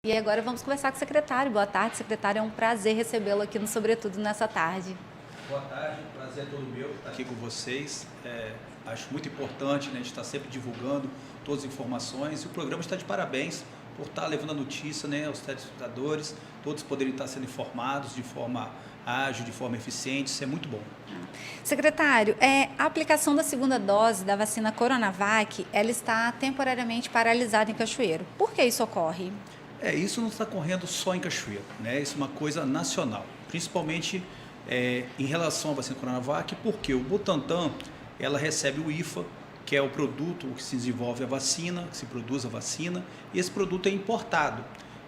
E agora vamos conversar com o secretário. Boa tarde, secretário. É um prazer recebê-lo aqui no Sobretudo nessa tarde. Boa tarde, prazer é todo meu estar aqui com vocês. Acho muito importante, né, a gente estar sempre divulgando todas as informações e o programa está de parabéns por estar levando a notícia, né, aos telespectadores, todos poderem estar sendo informados de forma ágil, de forma eficiente, isso é muito bom. Secretário, a aplicação da segunda dose da vacina Coronavac, ela está temporariamente paralisada em Cachoeiro. Por que isso ocorre? Isso não está correndo só em Cachoeiro, né? Isso é uma coisa nacional, principalmente em relação à vacina Coronavac, porque o Butantan, ela recebe o IFA, que é o produto que se desenvolve a vacina, que se produz a vacina, e esse produto é importado.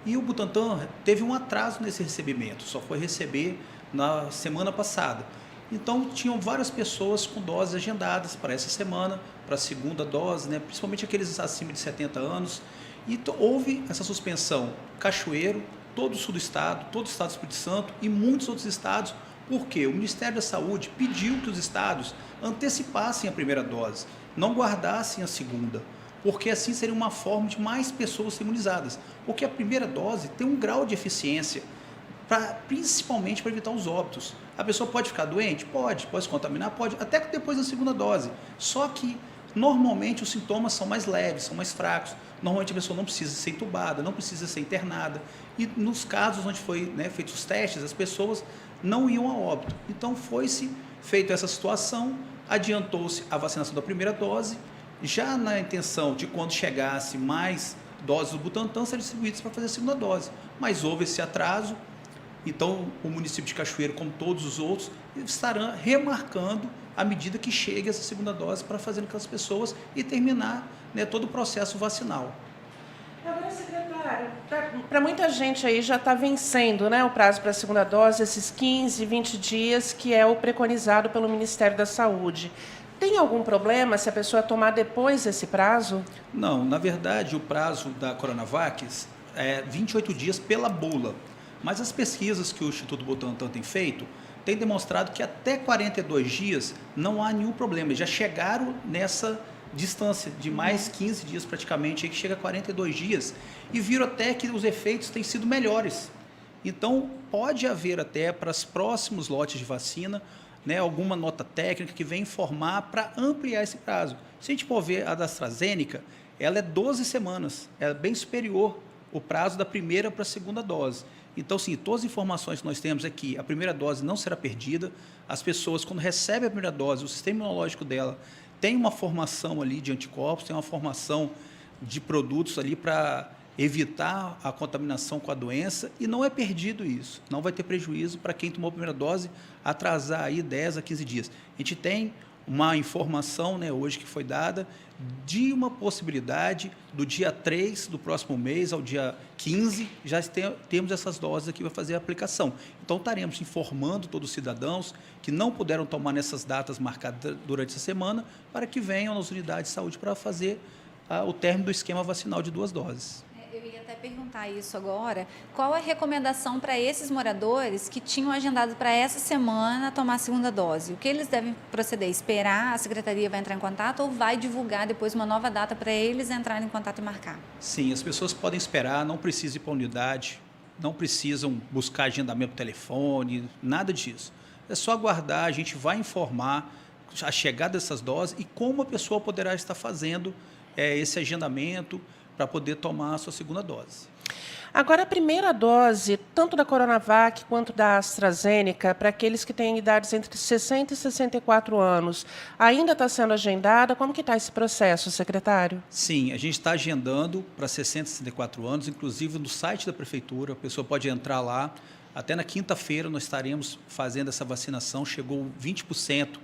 E o Butantan teve um atraso nesse recebimento, só foi receber na semana passada. Então, tinham várias pessoas com doses agendadas para essa semana, para a segunda dose, né? Principalmente aqueles acima de 70 anos. E houve essa suspensão. Cachoeiro, todo o sul do estado, todo o estado do Espírito Santo e muitos outros estados, porque o Ministério da Saúde pediu que os estados antecipassem a primeira dose, não guardassem a segunda, porque assim seria uma forma de mais pessoas serem imunizadas. Porque a primeira dose tem um grau de eficiência, principalmente para evitar os óbitos. A pessoa pode ficar doente? Pode se contaminar? Pode, até depois da segunda dose. Só que, normalmente, os sintomas são mais leves, são mais fracos. Normalmente, a pessoa não precisa ser entubada, não precisa ser internada. E nos casos onde foi, né, feitos os testes, as pessoas não iam a óbito. Então, foi-se feita essa situação, adiantou-se a vacinação da primeira dose, já na intenção de quando chegasse mais doses do Butantan, serem distribuídas para fazer a segunda dose. Mas houve esse atraso. Então, o município de Cachoeiro, como todos os outros, estarão remarcando à medida que chegue essa segunda dose para fazer com aquelas pessoas e terminar, né, todo o processo vacinal. Agora, secretário, para muita gente aí já está vencendo, né, o prazo para a segunda dose, esses 15, 20 dias, que é o preconizado pelo Ministério da Saúde. Tem algum problema se a pessoa tomar depois desse prazo? Não, na verdade, o prazo da Coronavac é 28 dias pela bula. Mas as pesquisas que o Instituto Butantan tem feito têm demonstrado que até 42 dias não há nenhum problema. Já chegaram nessa distância de mais 15 dias praticamente, aí que chega a 42 dias, e viram até que os efeitos têm sido melhores. Então, pode haver até para os próximos lotes de vacina, né, alguma nota técnica que venha informar para ampliar esse prazo. Se a gente for ver a da AstraZeneca, ela é 12 semanas, é bem superior o prazo da primeira para a segunda dose. Então, sim, todas as informações que nós temos é que a primeira dose não será perdida. As pessoas, quando recebem a primeira dose, o sistema imunológico dela tem uma formação ali de anticorpos, tem uma formação de produtos ali para evitar a contaminação com a doença e não é perdido isso. Não vai ter prejuízo para quem tomou a primeira dose atrasar aí 10 a 15 dias. A gente tem uma informação, né, hoje que foi dada de uma possibilidade do dia 3 do próximo mês ao dia 15, já temos essas doses aqui para fazer a aplicação. Então, estaremos informando todos os cidadãos que não puderam tomar nessas datas marcadas durante essa semana para que venham nas unidades de saúde para fazer o término do esquema vacinal de 2 doses. Eu ia até perguntar isso agora. Qual a recomendação para esses moradores que tinham agendado para essa semana tomar a segunda dose? O que eles devem proceder? Esperar? A secretaria vai entrar em contato ou vai divulgar depois uma nova data para eles entrarem em contato e marcar? Sim, as pessoas podem esperar, não precisam ir para a unidade, não precisam buscar agendamento por telefone, nada disso. É só aguardar, a gente vai informar a chegada dessas doses e como a pessoa poderá estar fazendo esse agendamento para poder tomar a sua segunda dose. Agora, a primeira dose, tanto da Coronavac quanto da AstraZeneca, para aqueles que têm idades entre 60 e 64 anos, ainda está sendo agendada? Como que está esse processo, secretário? Sim, a gente está agendando para 60 e 64 anos, inclusive no site da Prefeitura, a pessoa pode entrar lá. Até na quinta-feira nós estaremos fazendo essa vacinação, chegou 20%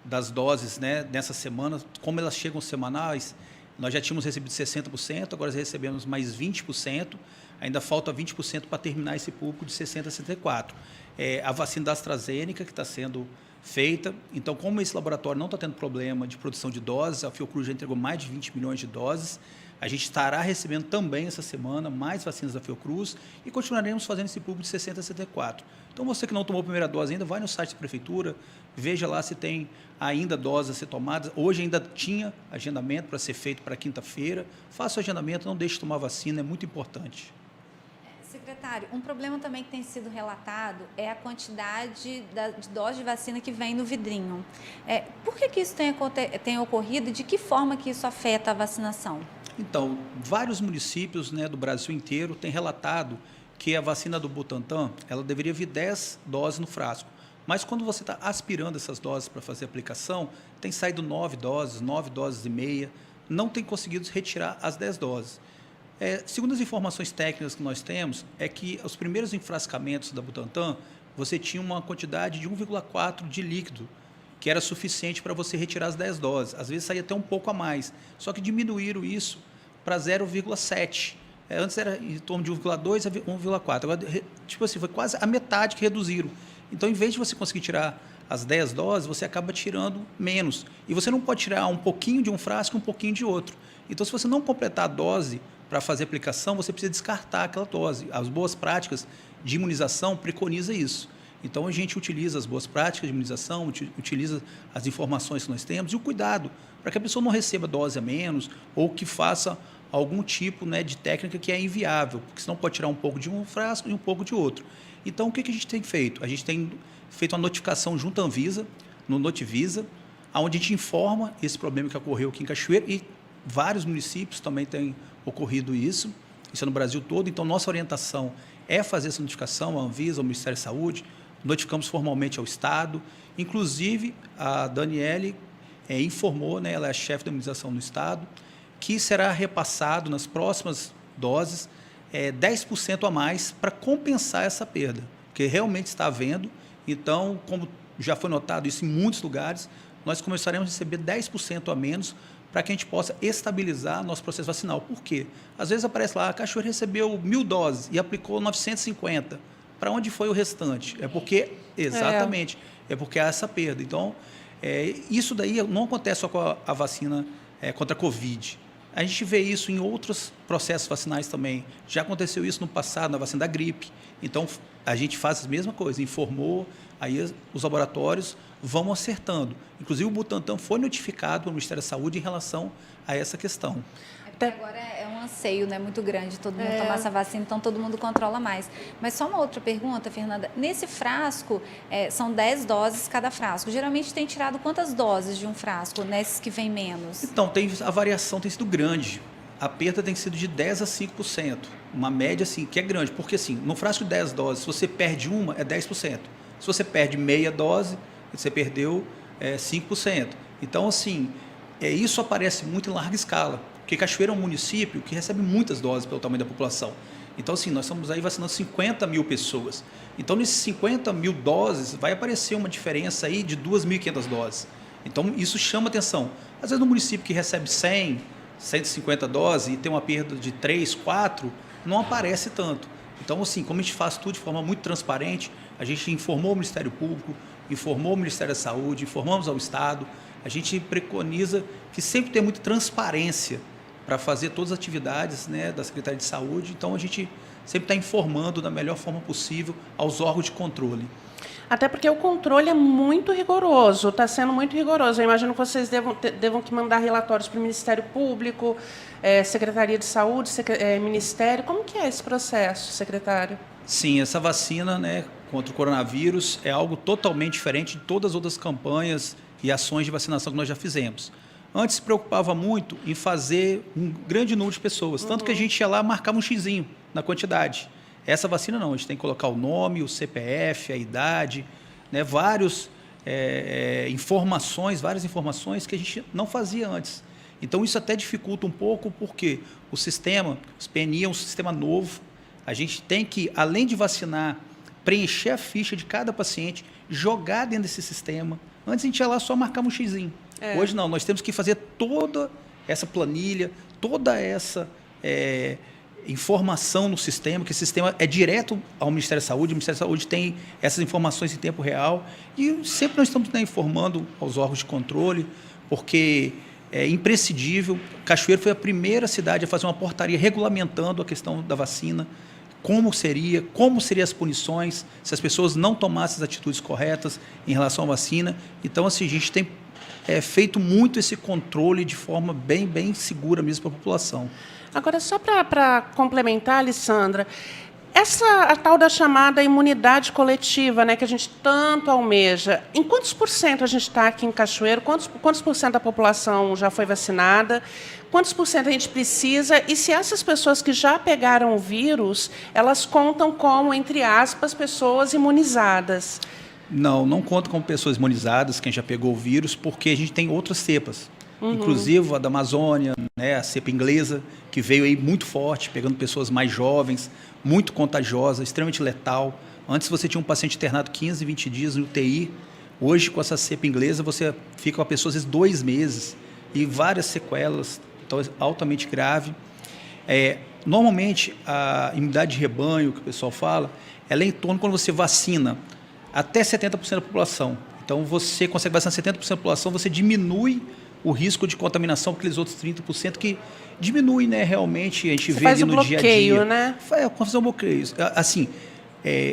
das doses, né, nessa semana. Como elas chegam semanais, nós já tínhamos recebido 60%, agora recebemos mais 20%, ainda falta 20% para terminar esse público de 60 a 64. A vacina da AstraZeneca que está sendo feita, então como esse laboratório não está tendo problema de produção de doses, a Fiocruz já entregou mais de 20 milhões de doses, a gente estará recebendo também essa semana mais vacinas da Fiocruz e continuaremos fazendo esse público de 60 a 64. Então, você que não tomou a primeira dose ainda, vai no site da Prefeitura, veja lá se tem ainda doses a ser tomadas. Hoje ainda tinha agendamento para ser feito para quinta-feira. Faça o agendamento, não deixe de tomar vacina, é muito importante. Secretário, um problema também que tem sido relatado é a quantidade de doses de vacina que vem no vidrinho. Por que isso tem ocorrido e de que forma que isso afeta a vacinação? Então, vários municípios, né, do Brasil inteiro têm relatado que a vacina do Butantan, ela deveria vir 10 doses no frasco. Mas quando você está aspirando essas doses para fazer a aplicação, tem saído 9 doses e meia, não tem conseguido retirar as 10 doses. Segundo as informações técnicas que nós temos, é que os primeiros enfrascamentos da Butantan, você tinha uma quantidade de 1,4 de líquido, que era suficiente para você retirar as 10 doses. Às vezes saía até um pouco a mais, só que diminuíram isso para 0,7. Antes era em torno de 1,2 a 1,4. Agora, tipo assim, foi quase a metade que reduziram. Então, em vez de você conseguir tirar as 10 doses, você acaba tirando menos. E você não pode tirar um pouquinho de um frasco e um pouquinho de outro. Então, se você não completar a dose para fazer a aplicação, você precisa descartar aquela dose. As boas práticas de imunização preconizam isso. Então, a gente utiliza as boas práticas de imunização, utiliza as informações que nós temos e o cuidado para que a pessoa não receba dose a menos ou que faça algum tipo, né, de técnica que é inviável, porque senão pode tirar um pouco de um frasco e um pouco de outro. Então, o que a gente tem feito? A gente tem feito uma notificação junto à Anvisa, no Notivisa, onde a gente informa esse problema que ocorreu aqui em Cachoeira e vários municípios também têm ocorrido isso é no Brasil todo. Então, nossa orientação é fazer essa notificação à Anvisa, ao Ministério da Saúde, notificamos formalmente ao Estado, inclusive a Daniele informou, né, ela é a chefe da imunização no Estado, que será repassado nas próximas doses 10% a mais para compensar essa perda, porque realmente está havendo. Então, como já foi notado isso em muitos lugares, nós começaremos a receber 10% a menos para que a gente possa estabilizar nosso processo vacinal. Por quê? Às vezes aparece lá, a Cachoeira recebeu 1.000 doses e aplicou 950. Para onde foi o restante? É porque, exatamente, é porque há essa perda. Então, isso daí não acontece só com a vacina contra a Covid. A gente vê isso em outros processos vacinais também. Já aconteceu isso no passado, na vacina da gripe. Então, a gente faz a mesma coisa, informou, aí os laboratórios vão acertando. Inclusive, o Butantan foi notificado pelo Ministério da Saúde em relação a essa questão. Agora é um anseio, né, muito grande todo mundo tomar essa vacina, então todo mundo controla mais. Mas só uma outra pergunta, Fernanda. Nesse frasco, são 10 doses cada frasco. Geralmente tem tirado quantas doses de um frasco, nesses que vem menos? Então, a variação tem sido grande. A perda tem sido de 10% a 5%. Uma média, assim, que é grande. Porque, assim, no frasco de 10 doses, se você perde uma, é 10%. Se você perde meia dose, você perdeu 5%. Então, assim, isso aparece muito em larga escala. Porque Cachoeira é um município que recebe muitas doses pelo tamanho da população. Então, assim, nós estamos aí vacinando 50 mil pessoas. Então, nesses 50 mil doses, vai aparecer uma diferença aí de 2.500 doses. Então, isso chama atenção. Às vezes, no município que recebe 100, 150 doses e tem uma perda de 3, 4, não aparece tanto. Então, assim, como a gente faz tudo de forma muito transparente, a gente informou o Ministério Público, informou o Ministério da Saúde, informamos ao Estado, a gente preconiza que sempre tenha muita transparência para fazer todas as atividades, né, da Secretaria de Saúde. Então, a gente sempre está informando da melhor forma possível aos órgãos de controle. Até porque o controle é muito rigoroso, está sendo muito rigoroso. Eu imagino que vocês devam que mandar relatórios para o Ministério Público, Secretaria de Saúde, Ministério. Como que é esse processo, secretário? Sim, essa vacina, né, contra o coronavírus é algo totalmente diferente de todas as outras campanhas e ações de vacinação que nós já fizemos. Antes se preocupava muito em fazer um grande número de pessoas, tanto que a gente ia lá e marcava um xizinho na quantidade. Essa vacina não, a gente tem que colocar o nome, o CPF, a idade, né, várias informações que a gente não fazia antes. Então, isso até dificulta um pouco, porque o sistema, os PNI é um sistema novo, a gente tem que, além de vacinar, preencher a ficha de cada paciente, jogar dentro desse sistema. Antes a gente ia lá só marcar um xizinho. Hoje não, nós temos que fazer toda essa planilha, toda essa informação no sistema, que esse sistema é direto ao Ministério da Saúde, o Ministério da Saúde tem essas informações em tempo real e sempre nós estamos, né, informando aos órgãos de controle, porque é imprescindível. Cachoeiro foi a primeira cidade a fazer uma portaria regulamentando a questão da vacina, como seriam as punições se as pessoas não tomassem as atitudes corretas em relação à vacina. Então, assim, a gente tem feito muito esse controle de forma bem segura mesmo para a população. Agora, só para complementar, Alessandra, A tal da chamada imunidade coletiva, né, que a gente tanto almeja, em quantos por cento a gente está aqui em Cachoeiro? Quantos por cento da população já foi vacinada? Quantos por cento a gente precisa? E se essas pessoas que já pegaram o vírus, elas contam como, entre aspas, pessoas imunizadas? Não conta como pessoas imunizadas, quem já pegou o vírus, porque a gente tem outras cepas. Inclusive a da Amazônia, né, a cepa inglesa, que veio aí muito forte, pegando pessoas mais jovens, muito contagiosa, extremamente letal. Antes você tinha um paciente internado 15, 20 dias no UTI. Hoje, com essa cepa inglesa, você fica com a pessoa às vezes 2 meses e várias sequelas, então, altamente grave. Normalmente, a imunidade de rebanho, que o pessoal fala, ela é em torno, quando você vacina até 70% da população. Então, você consegue vacinar 70% da população, você diminui o risco de contaminação para aqueles outros 30% que diminui, né, realmente, a gente vê ali no dia a dia. Faz o bloqueio, né? Fazer um bloqueio. Assim,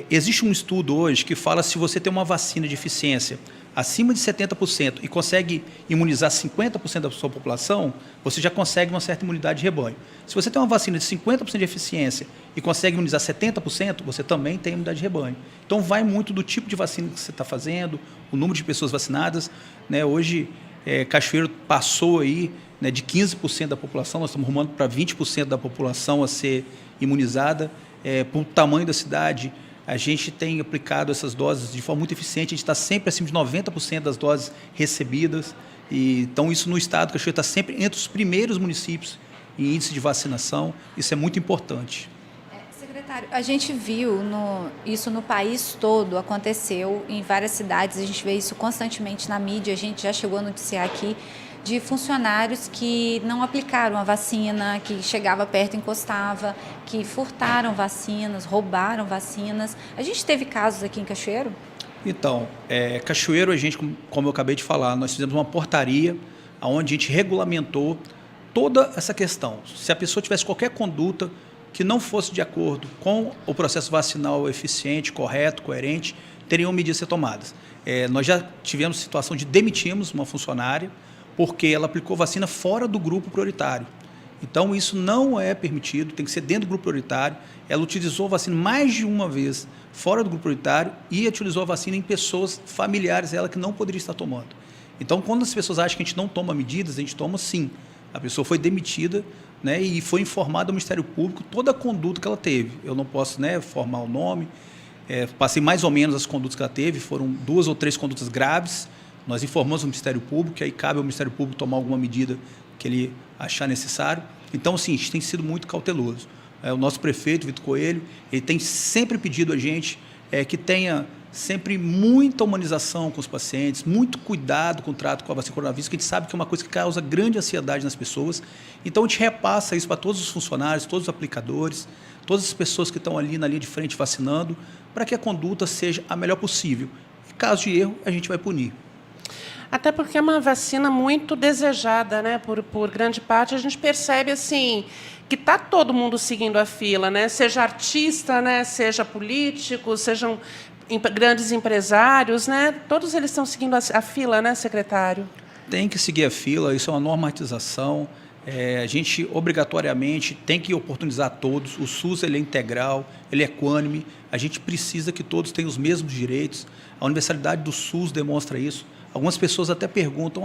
existe um estudo hoje que fala se você tem uma vacina de eficiência acima de 70% e consegue imunizar 50% da sua população, você já consegue uma certa imunidade de rebanho. Se você tem uma vacina de 50% de eficiência e consegue imunizar 70%, você também tem imunidade de rebanho. Então, vai muito do tipo de vacina que você está fazendo, o número de pessoas vacinadas, né? Hoje, Cachoeiro passou aí, né, de 15% da população, nós estamos rumando para 20% da população a ser imunizada. Por tamanho da cidade, a gente tem aplicado essas doses de forma muito eficiente, a gente está sempre acima de 90% das doses recebidas. Então, isso no estado, Cachoeiro está sempre entre os primeiros municípios em índice de vacinação, isso é muito importante. Secretário, a gente viu isso no país todo, aconteceu em várias cidades, a gente vê isso constantemente na mídia, a gente já chegou a noticiar aqui de funcionários que não aplicaram a vacina, que chegava perto e encostava, que furtaram vacinas, roubaram vacinas. A gente teve casos aqui em Cachoeiro? Então, Cachoeiro, a gente, como eu acabei de falar, nós fizemos uma portaria onde a gente regulamentou toda essa questão. Se a pessoa tivesse qualquer conduta que não fosse de acordo com o processo vacinal eficiente, correto, coerente, teriam medidas a ser tomadas. Nós já tivemos situação de demitirmos uma funcionária porque ela aplicou vacina fora do grupo prioritário. Então, isso não é permitido, tem que ser dentro do grupo prioritário. Ela utilizou a vacina mais de uma vez fora do grupo prioritário e utilizou a vacina em pessoas familiares dela que não poderia estar tomando. Então, quando as pessoas acham que a gente não toma medidas, a gente toma sim. A pessoa foi demitida, né, e foi informada ao Ministério Público toda a conduta que ela teve. Eu não posso, né, formar o nome, passei mais ou menos as condutas que ela teve, foram 2 ou 3 condutas graves. Nós informamos o Ministério Público, que aí cabe ao Ministério Público tomar alguma medida que ele achar necessário. Então, sim, a gente tem sido muito cauteloso. O nosso prefeito, Vitor Coelho, ele tem sempre pedido a gente que tenha sempre muita humanização com os pacientes, muito cuidado com o trato com a vacina coronavírus, que a gente sabe que é uma coisa que causa grande ansiedade nas pessoas. Então, a gente repassa isso para todos os funcionários, todos os aplicadores, todas as pessoas que estão ali na linha de frente vacinando, para que a conduta seja a melhor possível. Em caso de erro, a gente vai punir. Até porque é uma vacina muito desejada, né, por grande parte. A gente percebe assim que está todo mundo seguindo a fila, né? Seja artista, né, seja político, sejam grandes empresários, né? Todos eles estão seguindo a fila, né, secretário? Tem que seguir a fila, isso é uma normatização. A gente, obrigatoriamente, tem que oportunizar todos. O SUS ele é integral, ele é equânime. A gente precisa que todos tenham os mesmos direitos. A universalidade do SUS demonstra isso. Algumas pessoas até perguntam,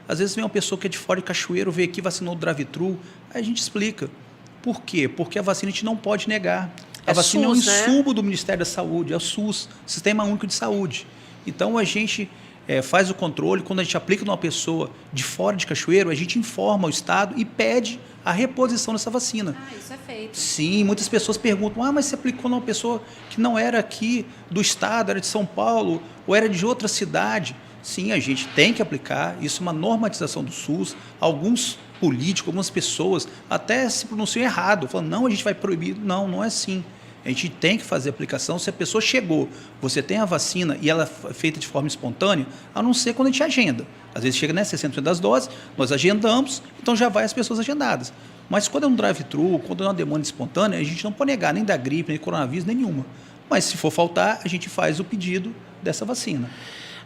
às vezes vem uma pessoa que é de fora de Cachoeiro, veio aqui, vacinou o drive-thru. Aí a gente explica. Por quê? Porque a vacina a gente não pode negar. A vacina SUS, é um insumo do Ministério da Saúde, é o SUS, Sistema Único de Saúde. Então, a gente faz o controle, quando a gente aplica numa pessoa de fora de Cachoeiro, a gente informa o Estado e pede a reposição dessa vacina. Isso é feito. Sim, muitas pessoas perguntam, mas você aplicou numa pessoa que não era aqui do Estado, era de São Paulo, ou era de outra cidade. Sim, a gente tem que aplicar, isso é uma normatização do SUS. Alguns políticos, algumas pessoas até se pronunciam errado, falando, não, a gente vai proibir. Não, não é assim. A gente tem que fazer a aplicação. Se a pessoa chegou, você tem a vacina e ela é feita de forma espontânea, a não ser quando a gente agenda. Às vezes chega, né, 60% das doses, nós agendamos, então já vai as pessoas agendadas. Mas quando é um drive-thru, quando é uma demanda espontânea, a gente não pode negar nem da gripe, nem do coronavírus, nenhuma. Mas se for faltar, a gente faz o pedido dessa vacina.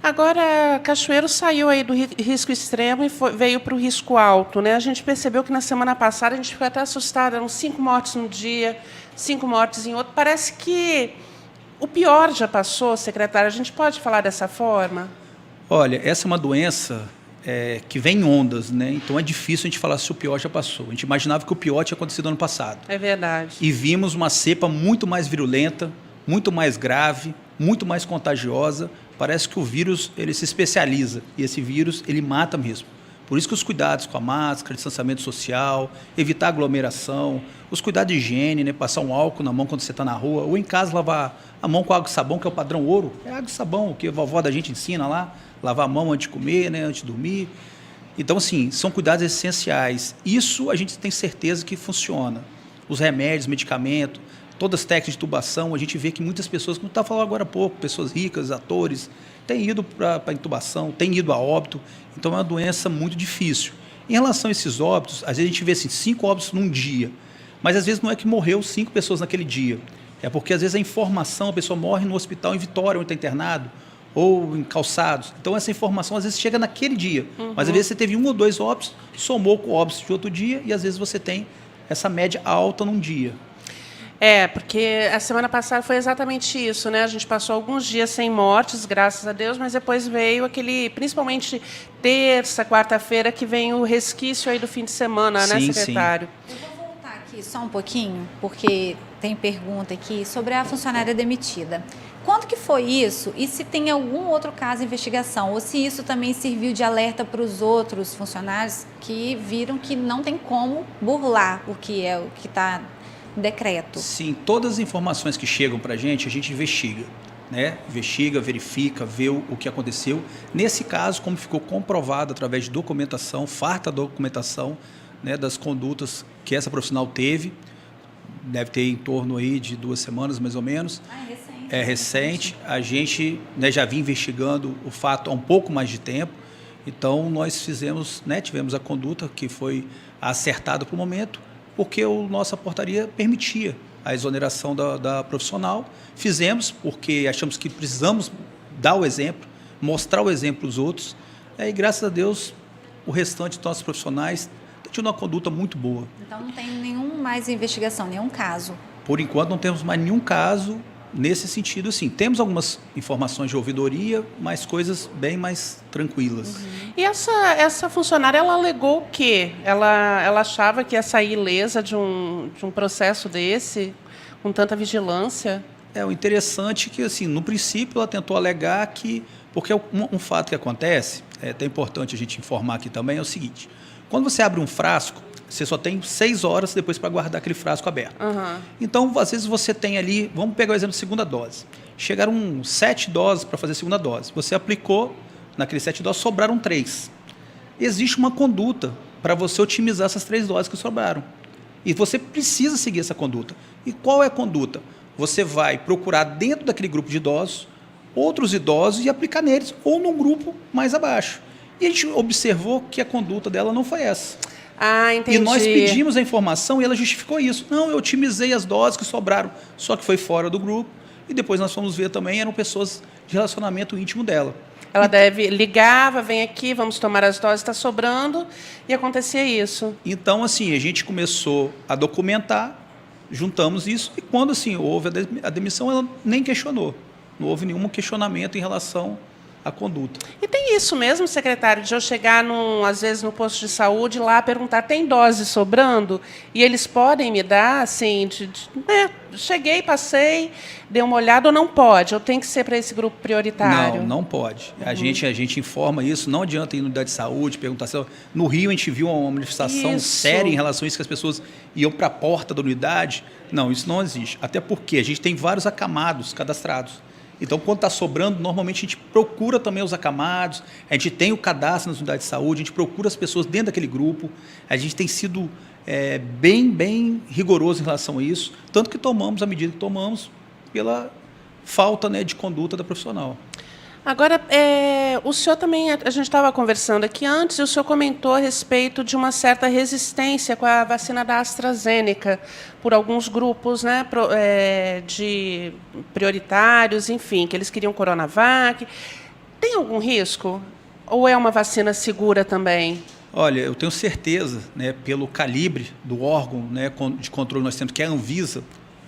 Agora, Cachoeiro saiu aí do risco extremo e veio para o risco alto, né? A gente percebeu que na semana passada a gente ficou até assustada, eram 5 mortes num dia, 5 mortes em outro. Parece que o pior já passou, secretária. A gente pode falar dessa forma? Olha, essa é uma doença que vem em ondas, né? Então é difícil a gente falar se o pior já passou. A gente imaginava que o pior tinha acontecido ano passado. É verdade. E vimos uma cepa muito mais virulenta, muito mais grave, muito mais contagiosa. Parece que o vírus ele se especializa e esse vírus ele mata mesmo. Por isso que os cuidados com a máscara, distanciamento social, evitar aglomeração, os cuidados de higiene, né? Passar um álcool na mão quando você está na rua, ou em casa lavar a mão com água e sabão, que é o padrão ouro. É água e sabão, que a vovó da gente ensina lá, lavar a mão antes de comer, né? Antes de dormir. Então, assim, são cuidados essenciais. Isso a gente tem certeza que funciona. Os remédios, medicamentos, todas as técnicas de intubação, a gente vê que muitas pessoas, como estava falando agora há pouco, pessoas ricas, atores, têm ido para a intubação, têm ido a óbito. Então, é uma doença muito difícil. Em relação a esses óbitos, às vezes a gente vê assim, 5 óbitos num dia. Mas, às vezes, não é que morreu 5 pessoas naquele dia. É porque, às vezes, a informação, a pessoa morre no hospital em Vitória, onde está internado, ou em Calçados. Então, essa informação, às vezes, chega naquele dia. Mas, às vezes, você teve 1 ou 2 óbitos, somou com óbitos de outro dia, e, às vezes, você tem essa média alta num dia. Porque a semana passada foi exatamente isso, né? A gente passou alguns dias sem mortes, graças a Deus, mas depois veio aquele, principalmente terça, quarta-feira, que vem o resquício aí do fim de semana, né, secretário? Sim. Eu vou voltar aqui só um pouquinho, porque tem pergunta aqui sobre a funcionária demitida. Quando que foi isso? E se tem algum outro caso de investigação? Ou se isso também serviu de alerta para os outros funcionários que viram que não tem como burlar o que é o que está decreto? Sim, todas as informações que chegam para a gente investiga, né? Investiga, verifica, vê o que aconteceu. Nesse caso, como ficou comprovado através de documentação, farta documentação, né, das condutas que essa profissional teve, deve ter em torno aí de 2 semanas, mais ou menos. É recente. É recente. A gente, né, já vinha investigando o fato há um pouco mais de tempo. Então, nós fizemos, né, tivemos a conduta que foi acertada para o momento, porque a nossa portaria permitia a exoneração da profissional. Fizemos porque achamos que precisamos dar o exemplo, mostrar o exemplo aos outros. E, graças a Deus, o restante dos nossos profissionais tem tido uma conduta muito boa. Então, não tem nenhum mais investigação, nenhum caso? Por enquanto, não temos mais nenhum caso nesse sentido, sim. Temos algumas informações de ouvidoria, mas coisas bem mais tranquilas. E essa funcionária, ela alegou o quê? Ela achava que ia sair ilesa de um processo desse, com tanta vigilância? O interessante é que, assim, no princípio, ela tentou alegar que... Porque um fato que acontece, é até importante a gente informar aqui também, é o seguinte. Quando você abre um frasco, você só tem 6 horas depois para guardar aquele frasco aberto. Então, às vezes, você tem ali... Vamos pegar o exemplo de segunda dose. Chegaram 7 doses para fazer a segunda dose. Você aplicou, naqueles 7 doses, sobraram 3. Existe uma conduta para você otimizar essas 3 doses que sobraram. E você precisa seguir essa conduta. E qual é a conduta? Você vai procurar dentro daquele grupo de idosos, outros idosos e aplicar neles, ou num grupo mais abaixo. E a gente observou que a conduta dela não foi essa. Entendi. E nós pedimos a informação e ela justificou isso. Não, eu otimizei as doses que sobraram, só que foi fora do grupo. E depois nós fomos ver também, eram pessoas de relacionamento íntimo dela. Ela ligava, vem aqui, vamos tomar as doses, está sobrando, e acontecia isso. Então, assim, a gente começou a documentar, juntamos isso, e quando, assim, houve a demissão, ela nem questionou. Não houve nenhum questionamento em relação à conduta. E tem isso mesmo, secretário, de eu chegar, às vezes, no posto de saúde, lá perguntar, tem dose sobrando? E eles podem me dar, assim, cheguei, passei, dei uma olhada, ou não pode? Eu tenho que ser para esse grupo prioritário? Não pode. A gente informa isso, não adianta ir na unidade de saúde, perguntar se... No Rio, a gente viu uma manifestação séria em relação a isso, que as pessoas iam para a porta da unidade. Não, isso não existe. Até porque a gente tem vários acamados cadastrados. Então, quando está sobrando, normalmente a gente procura também os acamados, a gente tem o cadastro nas unidades de saúde, a gente procura as pessoas dentro daquele grupo, a gente tem sido bem rigoroso em relação a isso, tanto que tomamos a medida que tomamos pela falta, né, de conduta da profissional. Agora, o senhor também, a gente estava conversando aqui antes, e o senhor comentou a respeito de uma certa resistência com a vacina da AstraZeneca, por alguns grupos, né, de prioritários, enfim, que eles queriam Coronavac. Tem algum risco? Ou é uma vacina segura também? Olha, eu tenho certeza, né, pelo calibre do órgão, né, de controle que nós temos, que é a Anvisa,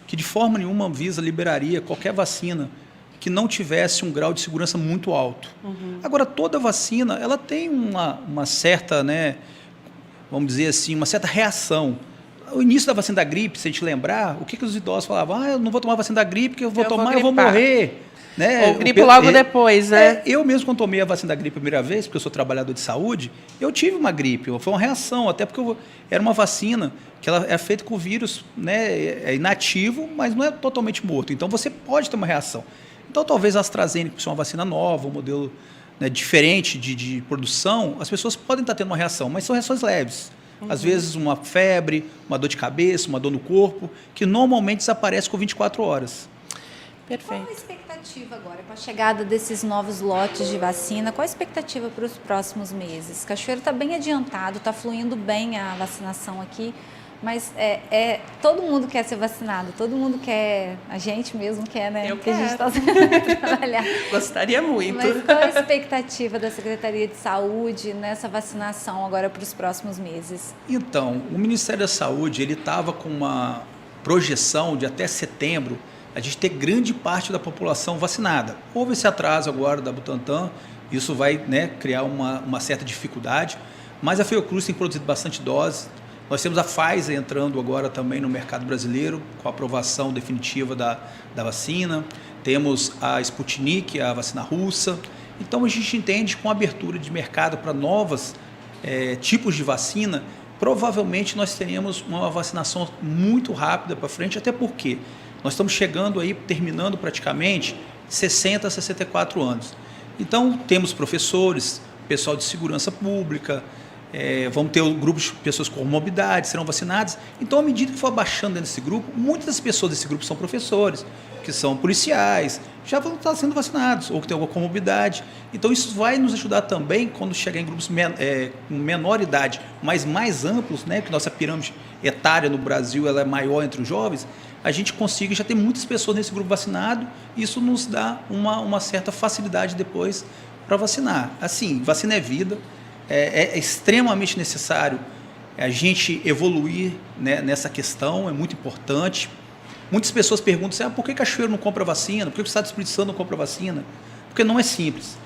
que de forma nenhuma a Anvisa liberaria qualquer vacina que não tivesse um grau de segurança muito alto. Agora, toda vacina ela tem uma certa, né, vamos dizer assim, uma certa reação. O início da vacina da gripe, se a gente lembrar, o que os idosos falavam? Eu não vou tomar vacina da gripe, porque eu vou vou morrer. Né? Ou gripe logo depois, né? Eu mesmo, quando tomei a vacina da gripe a primeira vez, porque eu sou trabalhador de saúde, eu tive uma gripe, foi uma reação, até porque era uma vacina que ela é feita com vírus, né, é inativo, mas não é totalmente morto. Então, você pode ter uma reação. Então, talvez a AstraZeneca, por ser uma vacina nova, um modelo, né, diferente de produção, as pessoas podem estar tendo uma reação, mas são reações leves. Às vezes, uma febre, uma dor de cabeça, uma dor no corpo, que normalmente desaparece com 24 horas. Perfeito. Qual a expectativa agora com a chegada desses novos lotes de vacina? Qual a expectativa para os próximos meses? Cachoeiro está bem adiantado, está fluindo bem a vacinação aqui, mas todo mundo quer ser vacinado, todo mundo quer, a gente mesmo quer, né? Eu Porque quero. a gente está trabalhar. Gostaria muito. Mas qual a expectativa da Secretaria de Saúde nessa vacinação agora para os próximos meses? Então, o Ministério da Saúde ele estava com uma projeção de até setembro a gente ter grande parte da população vacinada. Houve esse atraso agora da Butantan, isso vai, né, criar uma certa dificuldade, mas a Fiocruz tem produzido bastante doses. Nós temos a Pfizer entrando agora também no mercado brasileiro, com a aprovação definitiva da vacina. Temos a Sputnik, a vacina russa. Então, a gente entende que com a abertura de mercado para novos tipos de vacina, provavelmente nós teremos uma vacinação muito rápida para frente, até porque nós estamos chegando aí, terminando praticamente 60 a 64 anos. Então, temos professores, pessoal de segurança pública, vamos ter um grupo de pessoas com comorbidades, serão vacinadas. Então, à medida que for abaixando desse grupo, muitas das pessoas desse grupo são professores, que são policiais, já vão estar sendo vacinados, ou que têm alguma comorbidade. Então, isso vai nos ajudar também, quando chegar em grupos com menor idade, mas mais amplos, né, que nossa pirâmide etária no Brasil ela é maior entre os jovens, a gente consiga já ter muitas pessoas nesse grupo vacinado, e isso nos dá uma certa facilidade depois para vacinar. Assim, vacina é vida, é extremamente necessário a gente evoluir, né, nessa questão, é muito importante. Muitas pessoas perguntam assim, por que Cachoeiro não compra vacina? Por que o Estado do Espírito Santo não compra vacina? Porque não é simples.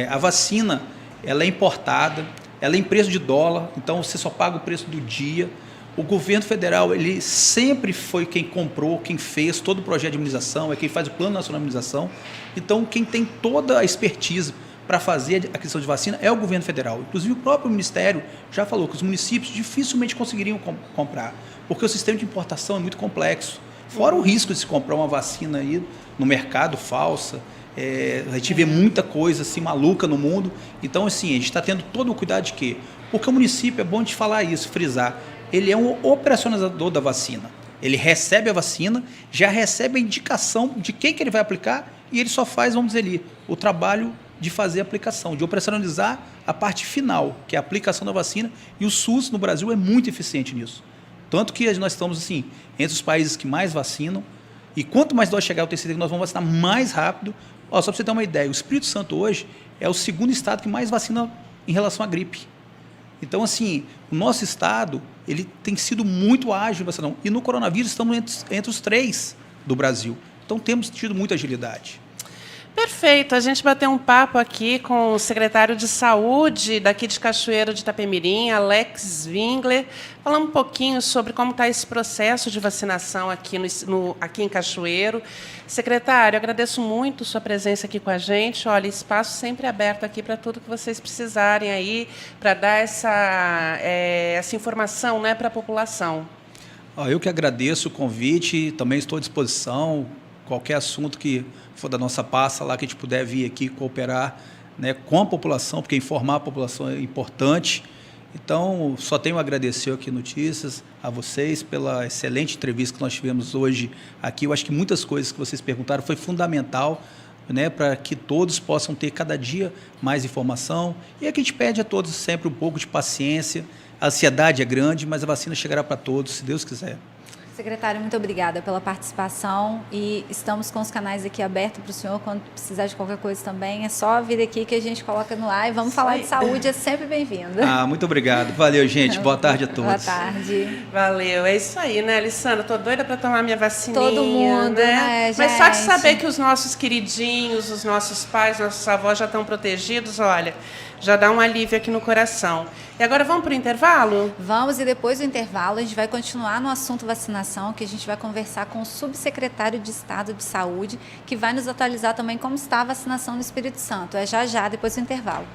A vacina ela é importada, ela é em preço de dólar, então você só paga o preço do dia. O governo federal, ele sempre foi quem comprou, quem fez todo o projeto de imunização, é quem faz o Plano Nacional de Imunização. Então, quem tem toda a expertise para fazer a questão de vacina é o governo federal. Inclusive, o próprio Ministério já falou que os municípios dificilmente conseguiriam comprar, porque o sistema de importação é muito complexo. Fora o risco de se comprar uma vacina aí no mercado falsa, a gente vê muita coisa assim maluca no mundo. Então, assim, a gente está tendo todo o cuidado de quê? Porque o município, é bom de falar isso, frisar, ele é um operacionalizador da vacina. Ele recebe a vacina, já recebe a indicação de quem que ele vai aplicar e ele só faz, vamos dizer ali, o trabalho de fazer a aplicação, de operacionalizar a parte final, que é a aplicação da vacina, e o SUS no Brasil é muito eficiente nisso. Tanto que nós estamos, assim, entre os países que mais vacinam, e quanto mais dose chegar, eu tenho certeza que nós vamos vacinar mais rápido. Só para você ter uma ideia, o Espírito Santo hoje é o segundo estado que mais vacina em relação à gripe. Então, assim, o nosso estado, ele tem sido muito ágil em vacinação. E no coronavírus estamos entre os 3 do Brasil. Então, temos tido muita agilidade. Perfeito. A gente bateu um papo aqui com o secretário de Saúde daqui de Cachoeiro de Itapemirim, Alex Wingler, falando um pouquinho sobre como está esse processo de vacinação aqui, aqui em Cachoeiro. Secretário, agradeço muito sua presença aqui com a gente. Olha, espaço sempre aberto aqui para tudo que vocês precisarem aí, para dar essa informação, né, para a população. Eu que agradeço o convite, também estou à disposição. Qualquer assunto que for da nossa pasta lá, que a gente puder vir aqui cooperar, né, com a população, porque informar a população é importante. Então, só tenho a agradecer aqui Notícias, a vocês, pela excelente entrevista que nós tivemos hoje aqui. Eu acho que muitas coisas que vocês perguntaram foi fundamental, né, para que todos possam ter cada dia mais informação. E aqui a gente pede a todos sempre um pouco de paciência. A ansiedade é grande, mas a vacina chegará para todos, se Deus quiser. Secretário, muito obrigada pela participação e estamos com os canais aqui abertos para o senhor. Quando precisar de qualquer coisa também, é só vir aqui que a gente coloca no ar e vamos falar de saúde, é sempre bem-vindo. Muito obrigado. Valeu, gente. Boa tarde a todos. Boa tarde. Valeu. É isso aí, né, Alessandra? Tô doida para tomar minha vacininha. Todo mundo, né, Mas só de gente? saber que os nossos queridinhos, os nossos pais, nossos avós já estão protegidos, olha, já dá um alívio aqui no coração. E agora vamos para o intervalo? Vamos, e depois do intervalo a gente vai continuar no assunto vacinação, que a gente vai conversar com o subsecretário de Estado de Saúde, que vai nos atualizar também como está a vacinação no Espírito Santo. É já, depois do intervalo.